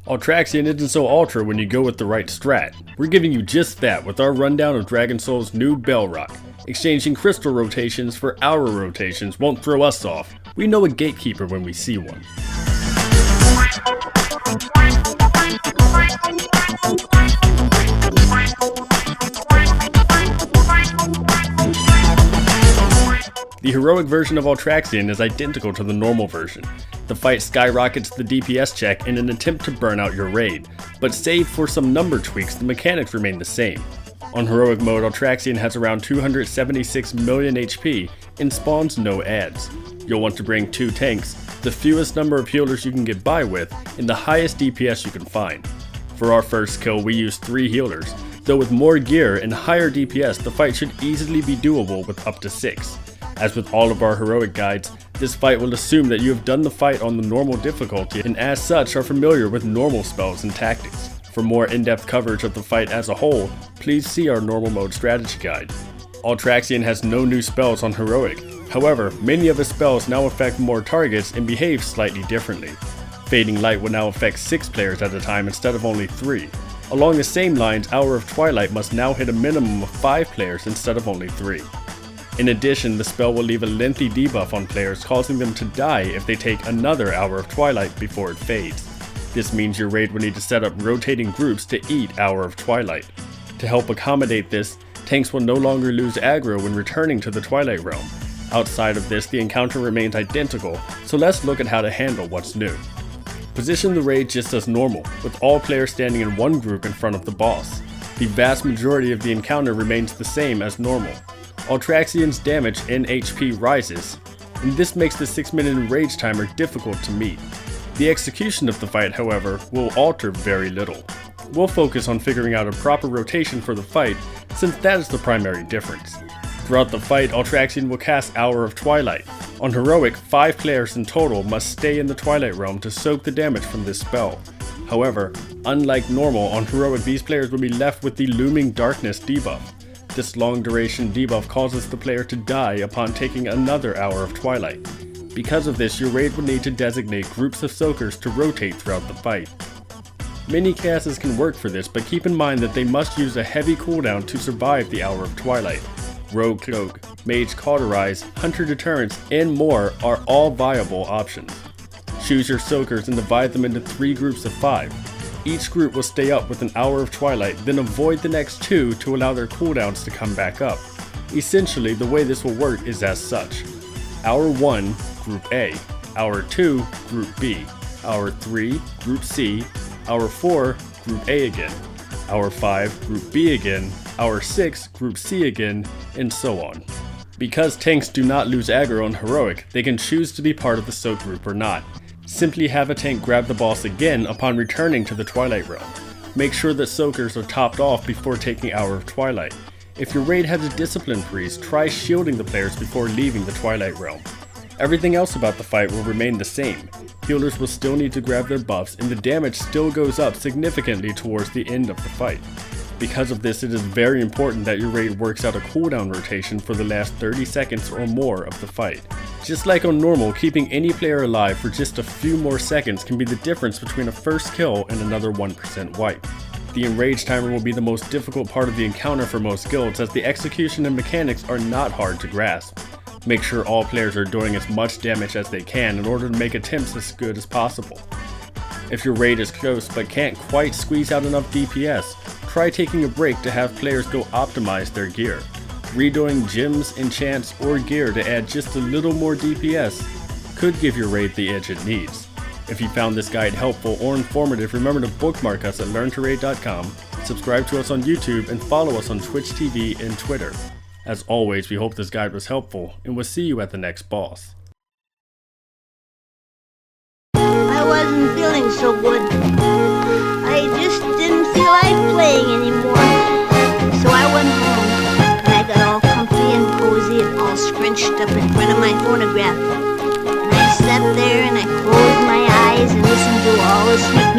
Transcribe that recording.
Ultraxion isn't so ultra when you go with the right strat. We're giving you just that with our rundown of Dragon Soul's new Bell Rock. Exchanging crystal rotations for hour rotations won't throw us off. We know a gatekeeper when we see one. The heroic version of Ultraxion is identical to the normal version. The fight skyrockets the DPS check in an attempt to burn out your raid, but save for some number tweaks, the mechanics remain the same. On heroic mode, Ultraxion has around 276 million HP and spawns no adds. You'll want to bring 2 tanks, the fewest number of healers you can get by with, and the highest DPS you can find. For our first kill, we used 3 healers, though with more gear and higher DPS, the fight should easily be doable with up to 6. As with all of our heroic guides, this fight will assume that you have done the fight on the normal difficulty and as such are familiar with normal spells and tactics. For more in-depth coverage of the fight as a whole, please see our normal mode strategy guide. Ultraxion has no new spells on heroic, however, many of his spells now affect more targets and behave slightly differently. Fading Light will now affect 6 players at a time instead of only 3. Along the same lines, Hour of Twilight must now hit a minimum of 5 players instead of only 3. In addition, the spell will leave a lengthy debuff on players, causing them to die if they take another Hour of Twilight before it fades. This means your raid will need to set up rotating groups to eat Hour of Twilight. To help accommodate this, tanks will no longer lose aggro when returning to the Twilight Realm. Outside of this, the encounter remains identical, so let's look at how to handle what's new. Position the raid just as normal, with all players standing in one group in front of the boss. The vast majority of the encounter remains the same as normal. Ultraxion's damage and HP rises, and this makes the 6-minute enrage timer difficult to meet. The execution of the fight, however, will alter very little. We'll focus on figuring out a proper rotation for the fight, since that is the primary difference. Throughout the fight, Ultraxion will cast Hour of Twilight. On heroic, 5 players in total must stay in the Twilight Realm to soak the damage from this spell. However, unlike normal, on heroic these players will be left with the Looming Darkness debuff. This long duration debuff causes the player to die upon taking another Hour of Twilight. Because of this, your raid will need to designate groups of soakers to rotate throughout the fight. Many classes can work for this, but keep in mind that they must use a heavy cooldown to survive the Hour of Twilight. Rogue Cloak, Mage Cauterize, Hunter Deterrence, and more are all viable options. Choose your soakers and divide them into 3 groups of 5. Each group will stay up with an Hour of Twilight, then avoid the next 2 to allow their cooldowns to come back up. Essentially, the way this will work is as such. Hour 1, Group A. Hour 2, Group B. Hour 3, Group C. Hour 4, Group A again. Hour 5, Group B again. Hour 6, Group C again, and so on. Because tanks do not lose aggro on heroic, they can choose to be part of the soak group or not. Simply have a tank grab the boss again upon returning to the Twilight Realm. Make sure that soakers are topped off before taking Hour of Twilight. If your raid has a discipline freeze, try shielding the players before leaving the Twilight Realm. Everything else about the fight will remain the same. Healers will still need to grab their buffs, and the damage still goes up significantly towards the end of the fight. Because of this, it is very important that your raid works out a cooldown rotation for the last 30 seconds or more of the fight. Just like on normal, keeping any player alive for just a few more seconds can be the difference between a first kill and another 1% wipe. The enrage timer will be the most difficult part of the encounter for most guilds, as the execution and mechanics are not hard to grasp. Make sure all players are doing as much damage as they can in order to make attempts as good as possible. If your raid is close but can't quite squeeze out enough DPS, try taking a break to have players go optimize their gear. Redoing gems, enchants, or gear to add just a little more DPS could give your raid the edge it needs. If you found this guide helpful or informative, remember to bookmark us at LearntoRaid.com, subscribe to us on YouTube, and follow us on Twitch TV and Twitter. As always, we hope this guide was helpful, and we'll see you at the next boss. I wasn't feeling so good. I just didn't feel like playing anymore. So I went home, and I got all comfy and cozy and all scrunched up in front of my phonograph. And I sat there and I closed my eyes and listened to all the sweet